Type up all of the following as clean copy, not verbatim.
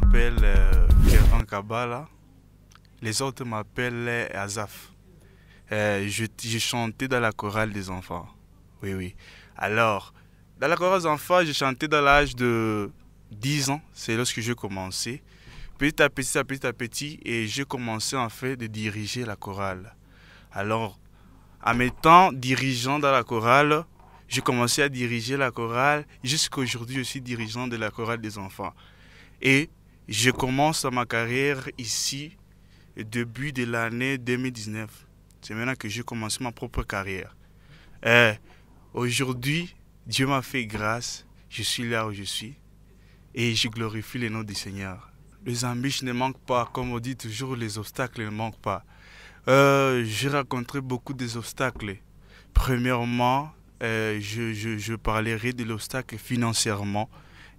m'appelle Kevin Kabala. Les autres m'appellent Azaf. Je chantais dans la chorale des enfants. Oui, oui. Alors, dans la chorale des enfants, j'ai chanté dans l'âge de 10 ans. C'est lorsque j'ai commencé. Petit à petit, et j'ai commencé en fait de diriger la chorale. Alors, en m'étant dirigeant dans la chorale, j'ai commencé à diriger la chorale. Jusqu'à aujourd'hui, je suis dirigeant de la chorale des enfants. Et je commence ma carrière ici, au début de l'année 2019. C'est maintenant que j'ai commencé ma propre carrière. Aujourd'hui, Dieu m'a fait grâce. Je suis là où je suis. Et je glorifie le nom du Seigneur. Les embûches ne manquent pas. Comme on dit toujours, les obstacles ne manquent pas. J'ai rencontré beaucoup d'obstacles. Premièrement, je parlerai de l'obstacle financièrement.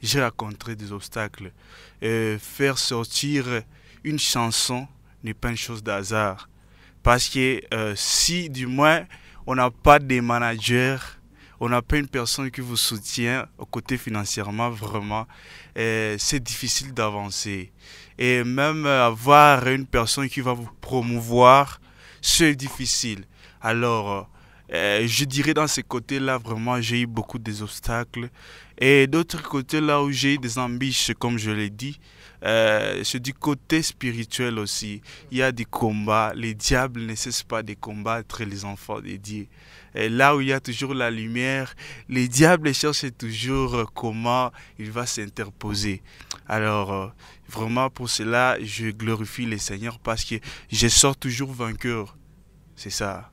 J'ai rencontré des obstacles. Faire sortir une chanson n'est pas une chose d'hasard. Parce que si du moins on n'a pas de manager, on n'a pas une personne qui vous soutient au côté financièrement, vraiment, c'est difficile d'avancer. Et même avoir une personne qui va vous promouvoir, c'est difficile. Alors, je dirais dans ces côtés-là, vraiment, j'ai eu beaucoup d'obstacles. Et d'autres côtés, là où j'ai eu des ambitions, comme je l'ai dit, c'est du côté spirituel aussi. Il y a des combats. Les diables ne cessent pas de combattre les enfants de Dieu. Et là où il y a toujours la lumière, les diables cherchent toujours comment il va s'interposer. Alors, vraiment pour cela, je glorifie le Seigneur parce que je sors toujours vainqueur. C'est ça.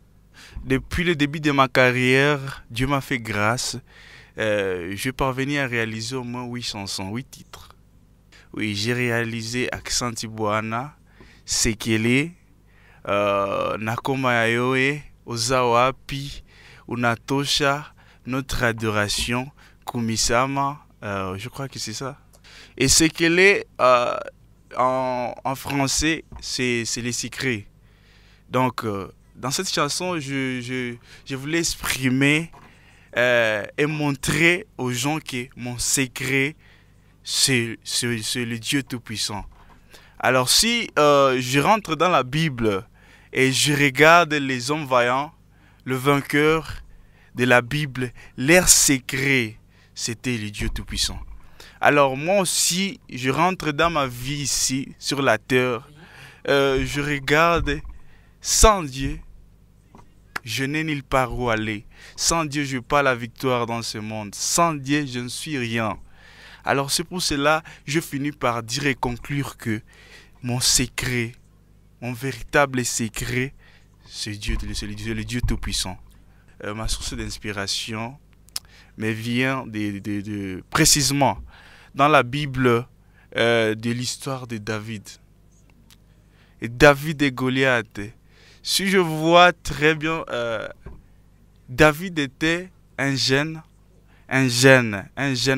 Depuis le début de ma carrière, Dieu m'a fait grâce. Je parvenu à réaliser au moins 8 chansons, 8 titres. Oui, j'ai réalisé Accent Tibuana, Sekele, Nakoma Yayoe, Ozawapi, Unatosha, Notre Adoration, Kumisama, je crois que c'est ça. Et Sekele, en français, c'est les secrets. Donc, dans cette chanson, je voulais exprimer et montrer aux gens que mon secret, c'est le Dieu Tout-Puissant. Alors si je rentre dans la Bible et je regarde les hommes vaillants, le vainqueur de la Bible, leur secret, c'était le Dieu Tout-Puissant. Alors moi aussi, je rentre dans ma vie ici, sur la terre, je regarde, sans Dieu, je n'ai nulle part où aller. Sans Dieu, je n'ai pas la victoire dans ce monde. Sans Dieu, je ne suis rien. Alors c'est pour cela que je finis par dire et conclure que mon secret, mon véritable secret, c'est Dieu, le Dieu Tout-Puissant. Ma source d'inspiration me vient précisément dans la Bible de l'histoire de David. Et David et Goliath. Si je vois très bien, David était un jeune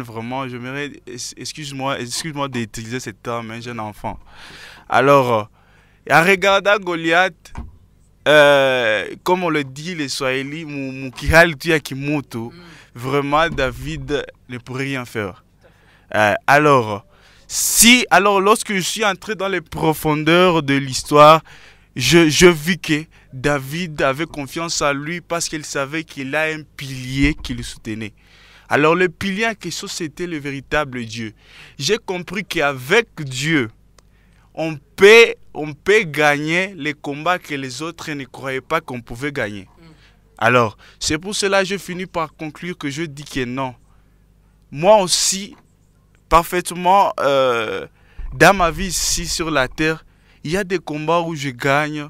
vraiment, excuse-moi d'utiliser ce terme, un jeune enfant. Alors, en regardant Goliath, comme on le dit les Swahili, vraiment David ne pourrait rien faire. Alors, lorsque je suis entré dans les profondeurs de l'histoire, je vis que David avait confiance en lui parce qu'il savait qu'il a un pilier qui le soutenait. Alors le pilier en question, c'était le véritable Dieu. J'ai compris qu'avec Dieu, on peut gagner les combats que les autres ne croyaient pas qu'on pouvait gagner. Alors, c'est pour cela que je finis par conclure que je dis que non. Moi aussi, parfaitement, dans ma vie ici sur la terre, il y a des combats où je gagne,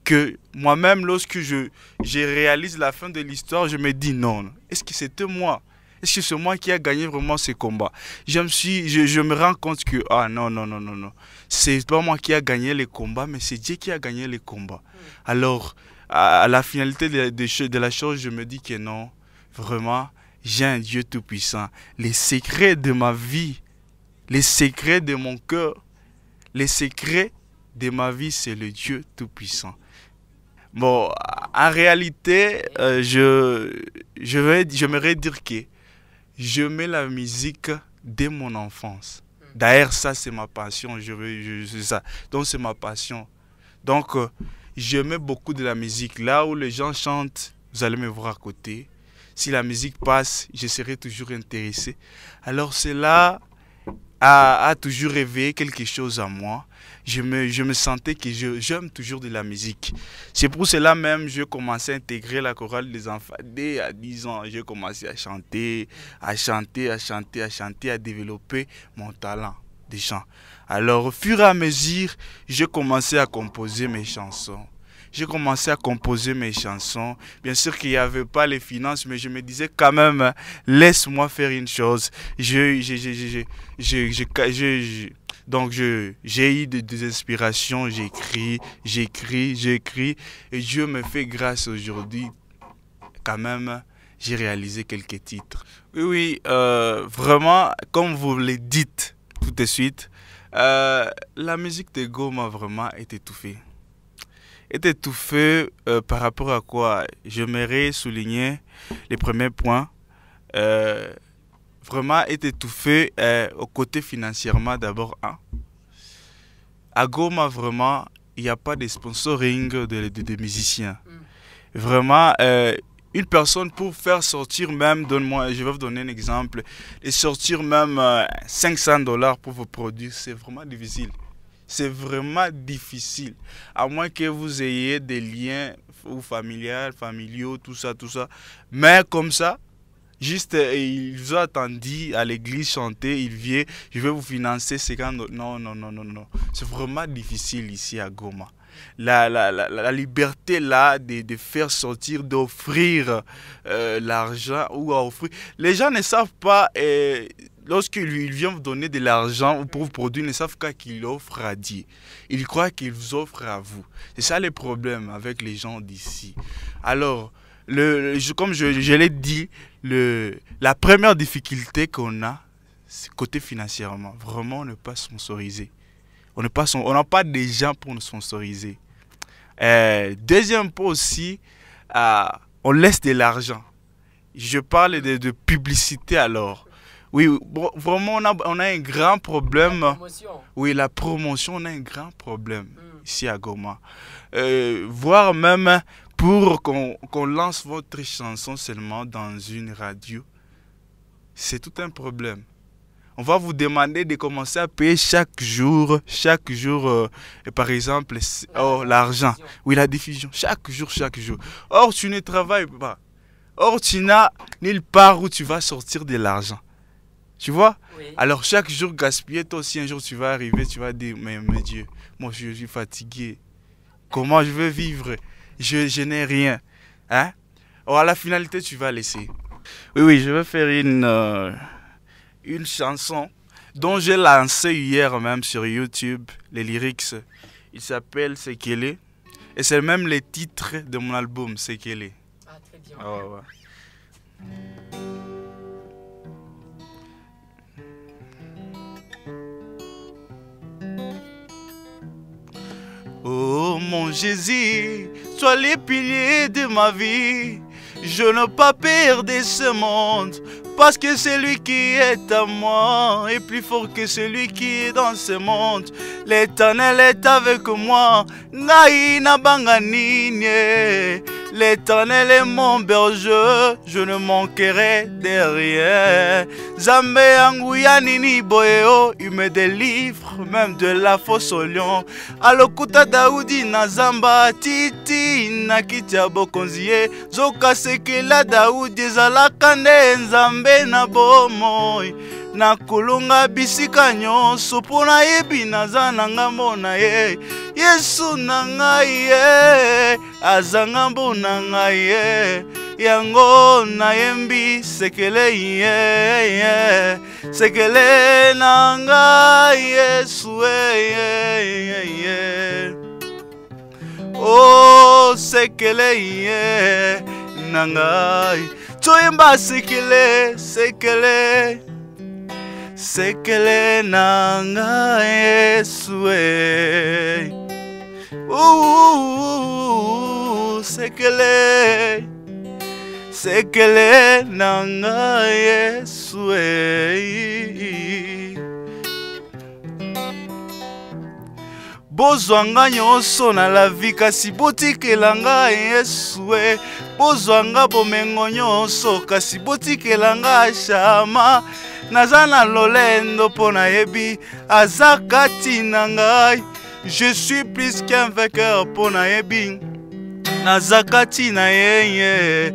que moi-même, lorsque je réalise la fin de l'histoire, je me dis non. Est-ce que c'était moi? Est-ce que c'est moi qui a gagné vraiment ce combat? Je me rends compte que, non. C'est pas moi qui a gagné les combats, mais c'est Dieu qui a gagné les combats. Alors, à la finalité de la chose, je me dis que non, vraiment, j'ai un Dieu Tout-Puissant. Les secrets de ma vie, les secrets de mon cœur, les secrets de ma vie, c'est le Dieu Tout-Puissant. Bon, en réalité, j'aimerais dire que je mets la musique dès mon enfance. D'ailleurs, ça, c'est ma passion. C'est ça. Donc, c'est ma passion. Donc, j'aimais beaucoup de la musique. Là où les gens chantent, vous allez me voir à côté. Si la musique passe, je serai toujours intéressé. Alors, cela a toujours réveillé quelque chose en moi. Je me sentais que j'aime toujours de la musique. C'est pour cela même que j'ai commencé à intégrer la chorale des enfants. Dès à 10 ans, j'ai commencé à chanter, à développer mon talent de chant. Alors, au fur et à mesure, j'ai commencé à composer mes chansons. J'ai commencé à composer mes chansons. Bien sûr qu'il n'y avait pas les finances, mais je me disais quand même, laisse-moi faire une chose. Donc j'ai eu des inspirations, j'écris, et Dieu me fait grâce aujourd'hui. Quand même, j'ai réalisé quelques titres. Oui, vraiment, comme vous le dites tout de suite, la musique de Go m'a vraiment étouffé. Par rapport à quoi? J'aimerais souligner les premiers points. Vraiment être étouffé au côté financièrement d'abord. Hein. À Goma, vraiment, il n'y a pas de sponsoring de musiciens. Vraiment, une personne pour faire sortir même, je vais vous donner un exemple, et sortir même $500 pour vos produits, c'est vraiment difficile. C'est vraiment difficile. À moins que vous ayez des liens ou familiaux, tout ça. Mais comme ça, juste, ils ont attendu à l'église chanter, il vient, je vais vous financer 50 $. Non. C'est vraiment difficile ici à Goma. La liberté là de faire sortir, d'offrir l'argent ou à offrir. Les gens ne savent pas, lorsqu'ils viennent vous donner de l'argent pour vos produits, ils ne savent pas qu'ils offrent à Dieu. Ils croient qu'ils vous offrent à vous. C'est ça le problème avec les gens d'ici. Alors, comme je l'ai dit, la première difficulté qu'on a, c'est côté financièrement. Vraiment, on n'est pas sponsorisé. On n'a pas de gens pour nous sponsoriser. Deuxième point aussi, on laisse de l'argent. Je parle de publicité alors. Oui, bon, vraiment, on a un grand problème. La promotion. Oui, la promotion, on a un grand problème ici à Goma. Voire même pour qu'on lance votre chanson seulement dans une radio, c'est tout un problème. On va vous demander de commencer à payer chaque jour, par exemple, l'argent. Oui, la diffusion, chaque jour. Or, tu ne travailles pas. Or, tu n'as nulle part où tu vas sortir de l'argent. Tu vois? Oui. Alors, chaque jour gaspillé, toi aussi, un jour, tu vas arriver, tu vas dire, mais Dieu, moi, je suis fatigué. Comment je veux vivre? Je n'ai rien. Hein? Or, à la finalité, tu vas laisser. Oui, je vais faire une chanson dont j'ai lancé hier même sur YouTube, les lyrics. Il s'appelle Sekele. Et c'est même le titre de mon album, Sekele. Ah, très bien. Oh, ouais. Oh mon Jésus, sois les piliers de ma vie. Je ne pas perdre ce monde, parce que celui qui est à moi est plus fort que celui qui est dans ce monde. L'Éternel est avec moi, Naïna Banganine. L'Éternel est mon berger, je ne manquerai de rien. Zambé Anguyanini Boeo, il me délivre même de la fosse au lion. Alokuta Daoudi Nazamba, Titi Nakitia Bokonzie, Zoka Sekela Daoudi Zalakane Nzambe na Bomoy. Nakulunga bisika nyonso pona yebi naza na ngambo na ye. Yesu na ngai ye, aza ngambo na ngai ye. Yango na yembi sekele ye, sekele na ngai Yesu ye. Oh sekele ye na ngai. Toyemba sekele, sekele. Sekele nanga Yesu sekele, sekele nanga Yesu bozwa nga nyonso na la vie kasi botikela nga Yesu bozwa nga bomengo nyonso kasi botikela nga shama naza na lolendo mpo nayebi aza kati na ngai. Je suis plus qu'un vainqueur mpo nayebi naza kati na ye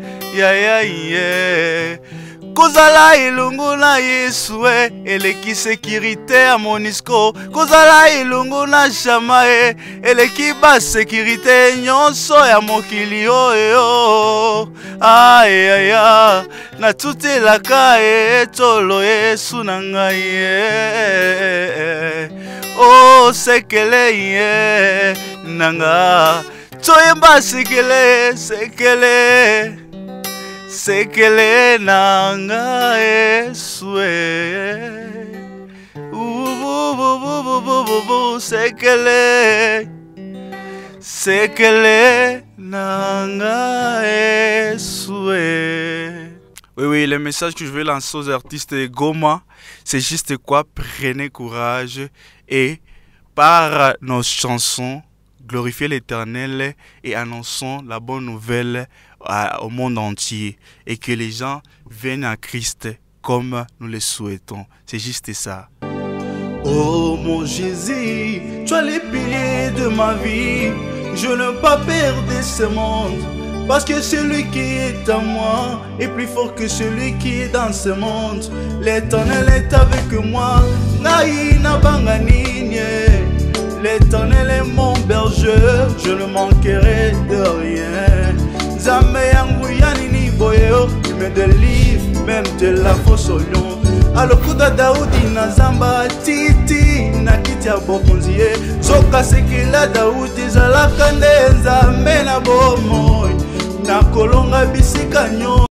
kozala elongo na Yesu eleki sécurité ya Monisco kozala elongo na Shama eleki ba sécurité nyonso ya mokili oyo aya na tutelaka tolo Yesu na ngai oh sekele nanga toyemba sekele sekele nanga Yesu sekele nanga Yesu. Oui, le message que je veux lancer aux artistes de Goma, c'est juste quoi? Prenez courage et par nos chansons, glorifiez l'Éternel et annonçons la bonne nouvelle au monde entier et que les gens viennent à Christ comme nous le souhaitons. C'est juste ça. Oh mon Jésus, tu es les piliers de ma vie. Je ne veux pas perdre ce monde parce que celui qui est en moi est plus fort que celui qui est dans ce monde. L'Éternel est avec moi. L'Éternel est mon berger, je ne manquerai de rien. Zame yangu yanini boyo, il me délivre même de la fausse au lion. Alokuta Daudi na zamba titi na kiti ya bokonzie. Zoka sekela Daudi zalaka nde nzambe na bomoy. Na kolonga bisika nyo